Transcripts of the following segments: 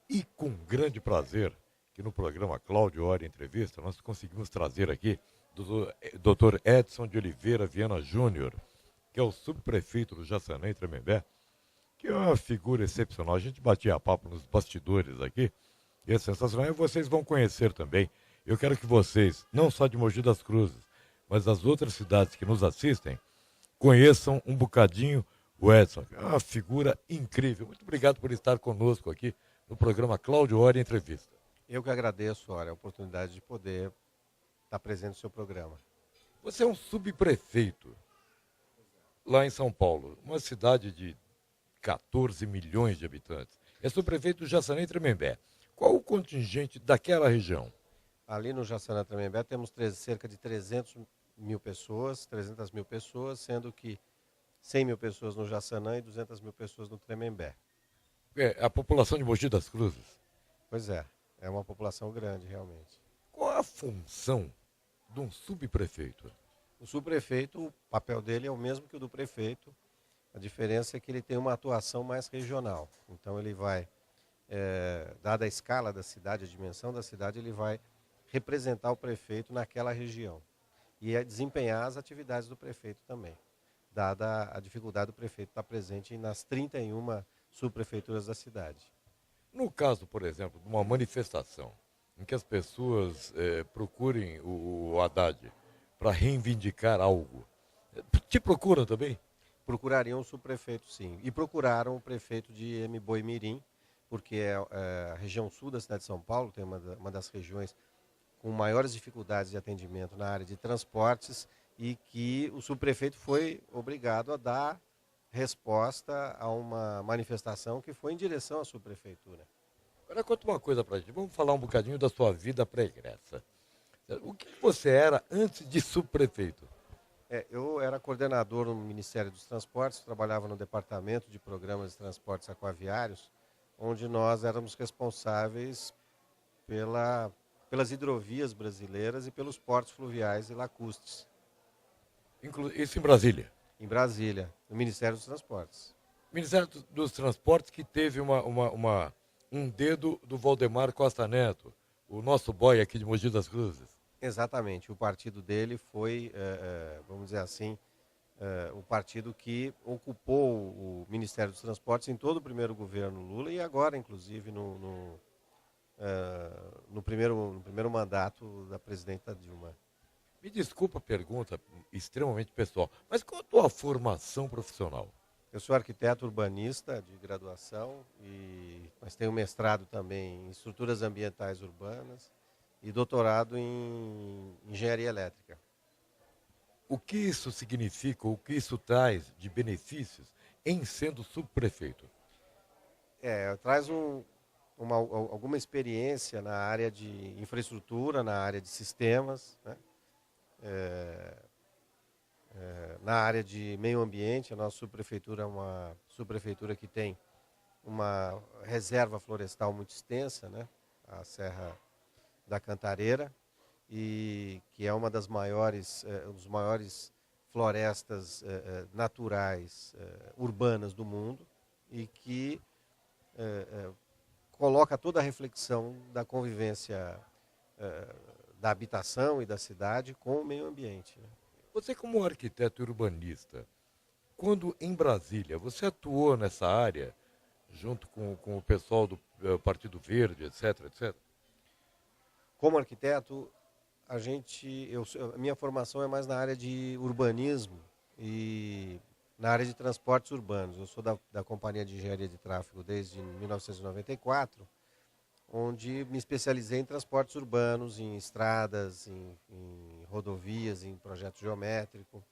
E com grande prazer, que no programa Cláudio Hora Entrevista, nós conseguimos trazer aqui o Dr. Edson de Oliveira Viana Júnior, que é o subprefeito do Jaçanã e Tremembé, que é uma figura excepcional. A gente batia papo nos bastidores aqui, e é sensacional, e vocês vão conhecer também. Eu quero que vocês, não só de Mogi das Cruzes, mas das outras cidades que nos assistem, conheçam um bocadinho o Edson. É uma figura incrível. Muito obrigado por estar conosco aqui no programa Cláudio Hora Entrevista. Eu que agradeço, olha, a oportunidade de poder estar presente no seu programa. Você é um subprefeito lá em São Paulo, uma cidade de 14 milhões de habitantes. É subprefeito do Jaçanã e Tremembé. Qual o contingente daquela região? Ali no Jaçanã Tremembé temos cerca de 300 mil pessoas, sendo que 100 mil pessoas no Jaçanã e 200 mil pessoas no Tremembé. É, a população de Mogi das Cruzes. Pois é uma população grande realmente. Qual a função de um subprefeito? O subprefeito, o papel dele é o mesmo que o do prefeito, a diferença é que ele tem uma atuação mais regional. Então ele vai, dada a escala da cidade, a dimensão da cidade, ele vai representar o prefeito naquela região e desempenhar as atividades do prefeito também, dada a dificuldade do prefeito estar presente nas 31 subprefeituras da cidade. No caso, por exemplo, de uma manifestação em que as pessoas procurem o Haddad para reivindicar algo, te procuram também? Procurariam o subprefeito, sim. E procuraram o prefeito de Mboimirim, porque a região sul da cidade de São Paulo tem uma das regiões com maiores dificuldades de atendimento na área de transportes e que o subprefeito foi obrigado a dar resposta a uma manifestação que foi em direção à subprefeitura. Agora conta uma coisa pra gente. Vamos falar um bocadinho da sua vida pregressa. O que você era antes de subprefeito? Eu era coordenador no Ministério dos Transportes, trabalhava no Departamento de Programas de Transportes Aquaviários, onde nós éramos responsáveis pelas hidrovias brasileiras e pelos portos fluviais e lacustres. Isso em Brasília. Em Brasília, no Ministério dos Transportes. Ministério dos Transportes que teve um dedo do Valdemar Costa Neto, o nosso boy aqui de Mogi das Cruzes. Exatamente, o partido dele foi, vamos dizer assim, o partido que ocupou o Ministério dos Transportes em todo o primeiro governo Lula e agora, inclusive, no primeiro mandato da presidenta Dilma. Me desculpa a pergunta extremamente pessoal, mas qual a tua formação profissional? Eu sou arquiteto urbanista de graduação, mas tenho mestrado também em estruturas ambientais urbanas e doutorado em engenharia elétrica. O que isso significa, o que isso traz de benefícios em sendo subprefeito? Traz alguma experiência na área de infraestrutura, na área de sistemas, né? Na área de meio ambiente. A nossa subprefeitura é uma subprefeitura que tem uma reserva florestal muito extensa, né? A Serra da Cantareira, e que é uma das maiores, dos maiores florestas naturais urbanas do mundo e que coloca toda a reflexão da convivência da habitação e da cidade com o meio ambiente, né? Você como arquiteto urbanista, quando em Brasília, você atuou nessa área, junto com o pessoal do Partido Verde, etc, etc? Como arquiteto, a minha formação é mais na área de urbanismo e na área de transportes urbanos. Eu sou da Companhia de Engenharia de Tráfego desde 1994, onde me especializei em transportes urbanos, em estradas, em rodovias, em projeto geométrico.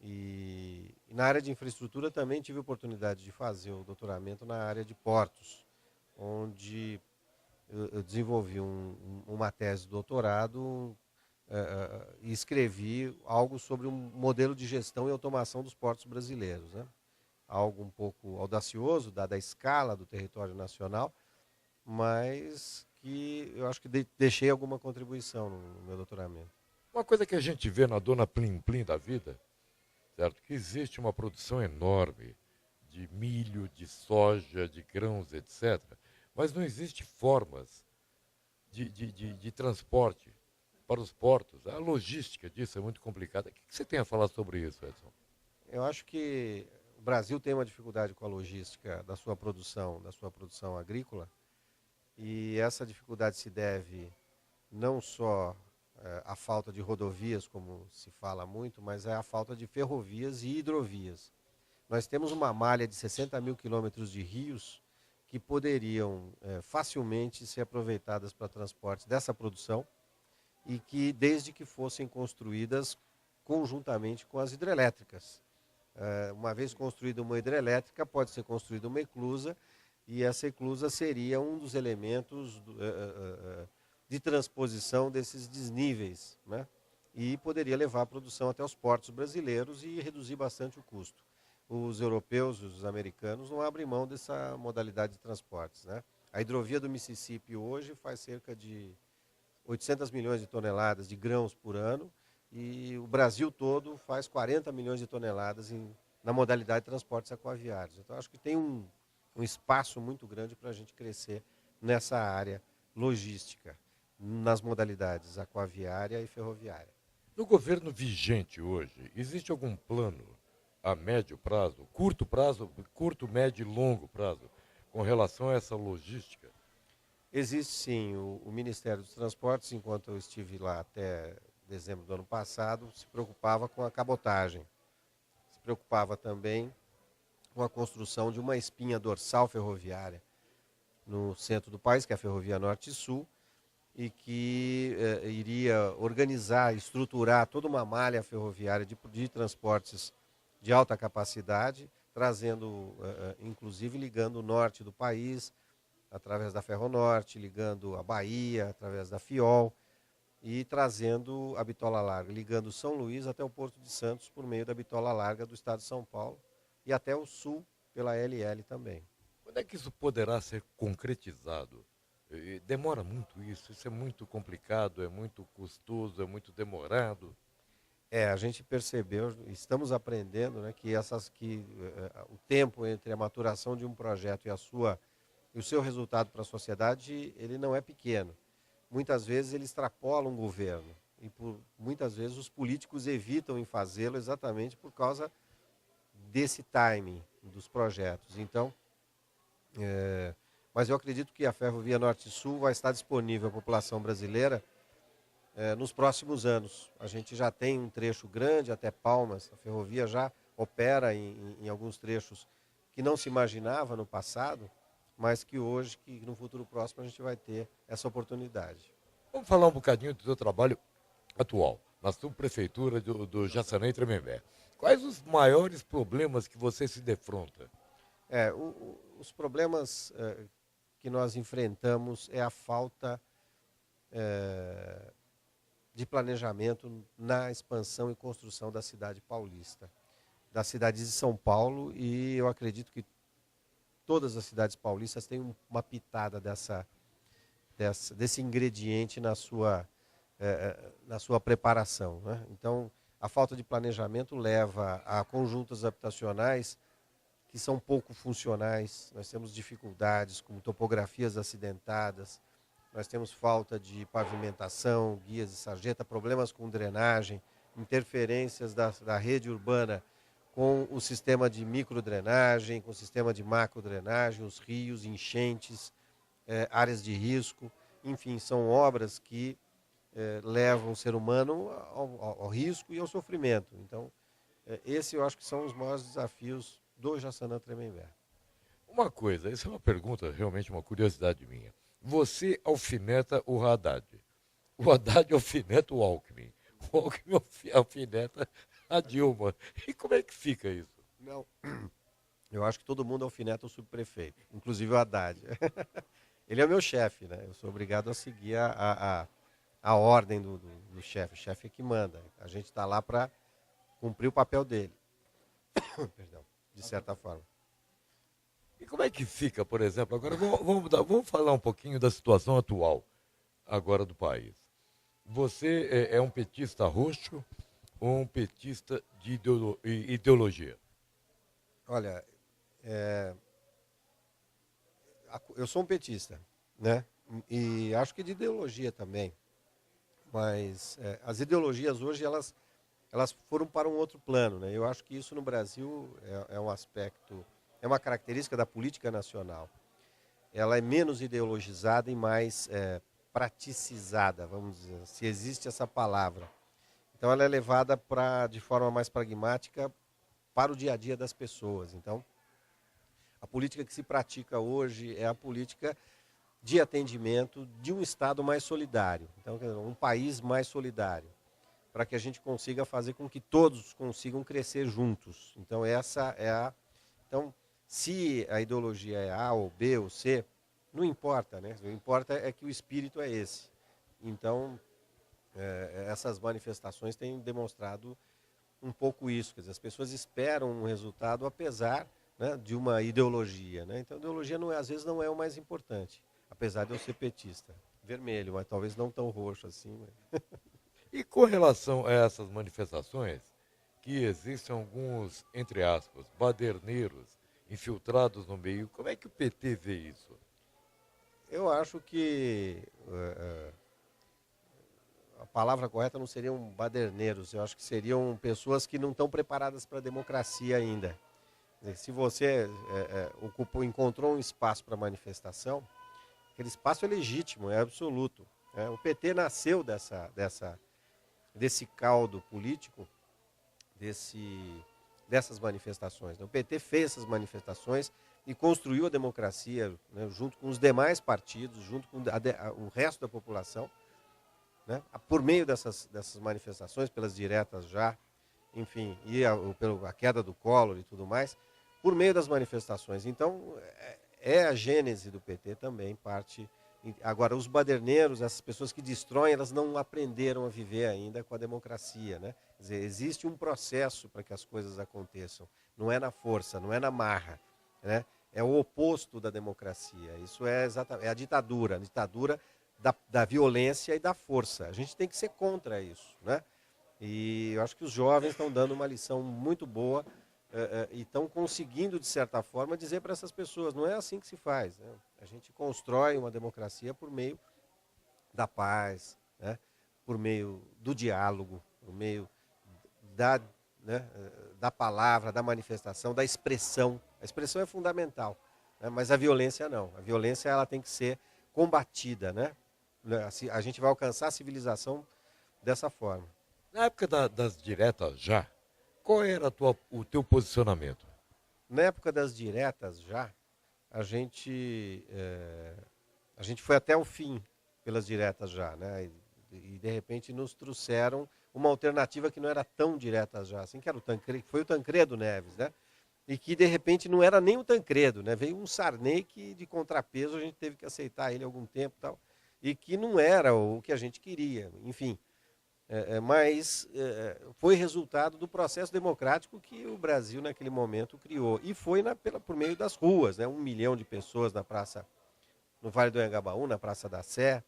E na área de infraestrutura também tive a oportunidade de fazer o doutoramento na área de portos, onde eu desenvolvi uma tese de doutorado e escrevi algo sobre um modelo de gestão e automação dos portos brasileiros, né? Algo um pouco audacioso, dada a escala do território nacional, mas que eu acho que deixei alguma contribuição no meu doutoramento. Uma coisa que a gente vê na dona Plim Plim da vida, certo? Que existe uma produção enorme de milho, de soja, de grãos, etc. mas não existe formas de transporte para os portos. A logística disso é muito complicada. O que você tem a falar sobre isso, Edson? Eu acho que o Brasil tem uma dificuldade com a logística da sua produção agrícola, e essa dificuldade se deve não só à falta de rodovias, como se fala muito, mas é a falta de ferrovias e hidrovias. Nós temos uma malha de 60 mil quilômetros de rios que poderiam facilmente ser aproveitadas para transporte dessa produção e que, desde que fossem construídas conjuntamente com as hidrelétricas. Uma vez construída uma hidrelétrica, pode ser construída uma eclusa, e essa eclusa seria um dos elementos de transposição desses desníveis, né? E poderia levar a produção até os portos brasileiros e reduzir bastante o custo. Os europeus, os americanos, não abrem mão dessa modalidade de transportes, né? A hidrovia do Mississippi hoje faz cerca de 800 milhões de toneladas de grãos por ano, e o Brasil todo faz 40 milhões de toneladas na modalidade de transportes aquaviários. Então, acho que tem um espaço muito grande para a gente crescer nessa área logística, nas modalidades aquaviária e ferroviária. No governo vigente hoje, existe algum plano a médio prazo, curto, médio e longo prazo, com relação a essa logística? Existe sim. O Ministério dos Transportes, enquanto eu estive lá até dezembro do ano passado, se preocupava com a cabotagem. Se preocupava também com a construção de uma espinha dorsal ferroviária no centro do país, que é a Ferrovia Norte e Sul, e que iria organizar, estruturar toda uma malha ferroviária de transportes de alta capacidade, trazendo, inclusive ligando o norte do país, através da Ferronorte, ligando a Bahia, através da Fiol, e trazendo a bitola larga, ligando São Luís até o Porto de Santos por meio da bitola larga do estado de São Paulo e até o sul pela LL também. Quando é que isso poderá ser concretizado? Demora muito isso é muito complicado, é muito custoso, é muito demorado. A gente percebeu, estamos aprendendo, né, que o tempo entre a maturação de um projeto e o seu resultado para a sociedade, ele não é pequeno. Muitas vezes ele extrapola um governo e muitas vezes os políticos evitam em fazê-lo exatamente por causa desse timing dos projetos. Então, mas eu acredito que a Ferrovia Norte e Sul vai estar disponível à população brasileira nos próximos anos. A gente já tem um trecho grande até Palmas, a ferrovia já opera em alguns trechos que não se imaginava no passado, mas que hoje, que no futuro próximo, a gente vai ter essa oportunidade. Vamos falar um bocadinho do seu trabalho atual, na subprefeitura do Jaçanã e Tremembé. Quais os maiores problemas que você se defronta? Os problemas que nós enfrentamos é a falta de planejamento na expansão e construção da cidade paulista, da cidade de São Paulo, e eu acredito que todas as cidades paulistas têm uma pitada desse ingrediente na sua preparação, né? Então, a falta de planejamento leva a conjuntos habitacionais que são pouco funcionais. Nós temos dificuldades com topografias acidentadas, nós temos falta de pavimentação, guias de sarjeta, problemas com drenagem, interferências da rede urbana com o sistema de microdrenagem, com o sistema de macrodrenagem, os rios, enchentes, áreas de risco. Enfim, são obras que levam o ser humano ao risco e ao sofrimento. Então, esse eu acho que são os maiores desafios do Jaçanã Tremembé. Uma coisa, essa é uma pergunta, realmente uma curiosidade minha. Você alfineta o Haddad. O Haddad alfineta o Alckmin. O Alckmin alfineta a Dilma. E como é que fica isso? Não. Eu acho que todo mundo alfineta o subprefeito, inclusive o Haddad. Ele é o meu chefe, né? Eu sou obrigado a seguir a ordem do chefe. O chefe é que manda. A gente está lá para cumprir o papel dele. Perdão, de certa forma. E como é que fica, por exemplo, agora vamos falar um pouquinho da situação atual agora do país. Você é um petista roxo ou um petista de ideologia? Olha, Eu sou um petista, né? E acho que de ideologia também. Mas as ideologias hoje, elas foram para um outro plano, né? Eu acho que isso no Brasil é um aspecto, é uma característica da política nacional. Ela é menos ideologizada e mais praticizada, vamos dizer, se existe essa palavra. Então ela é levada de forma mais pragmática para o dia a dia das pessoas. Então, a política que se pratica hoje é a política de atendimento de um Estado mais solidário. Então, um país mais solidário, para que a gente consiga fazer com que todos consigam crescer juntos. Então, essa é a... Então, se a ideologia é A ou B ou C, não importa, né? O que importa é que o espírito é esse. Então, essas manifestações têm demonstrado um pouco isso. Quer dizer, as pessoas esperam um resultado apesar, né, de uma ideologia. Né? Então, a ideologia às vezes não é o mais importante, apesar de eu ser petista. Vermelho, mas talvez não tão roxo assim. Mas... E com relação a essas manifestações, que existem alguns, entre aspas, baderneiros infiltrados no meio, como é que o PT vê isso? Eu acho que a palavra correta não seriam baderneiros, eu acho que seriam pessoas que não estão preparadas para a democracia ainda. Se você encontrou um espaço para manifestação, aquele espaço é legítimo, é absoluto. O PT nasceu desse caldo político, dessas manifestações. O PT fez essas manifestações e construiu a democracia, né, junto com os demais partidos, junto com o resto da população, né, por meio dessas manifestações, pelas diretas já, enfim, e pela queda do Collor e tudo mais, por meio das manifestações. Então, a gênese do PT também parte. Agora, os baderneiros, essas pessoas que destroem, elas não aprenderam a viver ainda com a democracia, né? Quer dizer, existe um processo para que as coisas aconteçam. Não é na força, não é na marra, né? É o oposto da democracia. Isso é exatamente a ditadura da violência e da força. A gente tem que ser contra isso, né? E eu acho que os jovens estão dando uma lição muito boa e estão conseguindo, de certa forma, dizer para essas pessoas, não é assim que se faz. Né? A gente constrói uma democracia por meio da paz, né? Por meio do diálogo, por meio né, da palavra, da manifestação, da expressão. A expressão é fundamental, né? Mas a violência não. A violência ela tem que ser combatida, né? A gente vai alcançar a civilização dessa forma. Na época das diretas já, qual era o teu posicionamento? Na época das diretas já, a gente foi até o fim pelas diretas já, né? E de repente nos trouxeram uma alternativa que não era tão direta já, assim, que era foi o Tancredo Neves, né? E que de repente não era nem o Tancredo, né? Veio um Sarney que de contrapeso a gente teve que aceitar ele algum tempo e tal, e que não era o que a gente queria, enfim. Mas foi resultado do processo democrático que o Brasil naquele momento criou. E foi por meio das ruas, né? 1 milhão de pessoas na praça, no Vale do Anhangabaú, na Praça da Sé,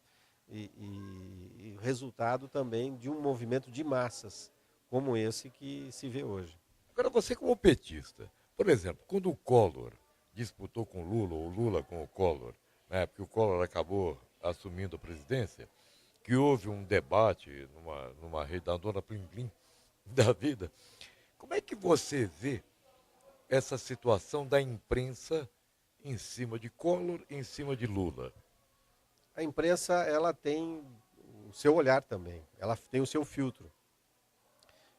e resultado também de um movimento de massas, como esse que se vê hoje. Agora, você como petista, por exemplo, quando o Collor disputou com o Lula, ou Lula com o Collor, né, porque o Collor acabou assumindo a presidência, que houve um debate numa redondona plim-plim da vida. Como é que você vê essa situação da imprensa em cima de Collor e em cima de Lula? A imprensa, ela tem o seu olhar também, ela tem o seu filtro.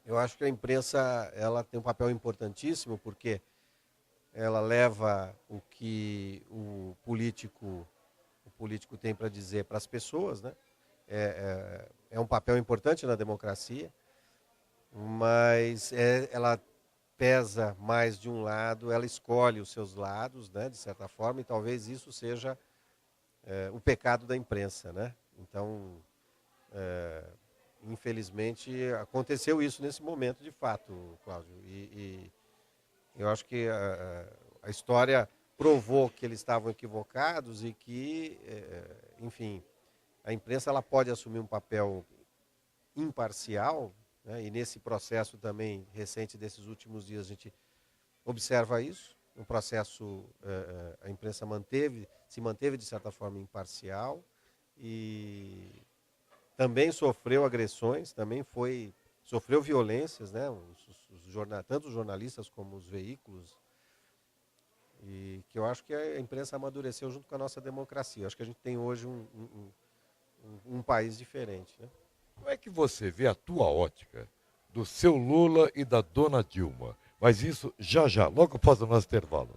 Eu acho que a imprensa, ela tem um papel importantíssimo, porque ela leva o que o político tem para dizer para as pessoas, né? É um papel importante na democracia, mas ela pesa mais de um lado, ela escolhe os seus lados, né, de certa forma, e talvez isso seja o pecado da imprensa, né? Então, infelizmente, aconteceu isso nesse momento, de fato, Cláudio, e eu acho que a história provou que eles estavam equivocados e que, enfim, a imprensa ela pode assumir um papel imparcial, né? E nesse processo também recente desses últimos dias a gente observa isso, um processo, a imprensa se manteve de certa forma imparcial e também sofreu agressões, sofreu violências, né? Tanto os jornalistas como os veículos, e que eu acho que a imprensa amadureceu junto com a nossa democracia. Eu acho que a gente tem hoje um país diferente, né? Como é que você vê a tua ótica do seu Lula e da dona Dilma? Mas isso já já, logo após o nosso intervalo.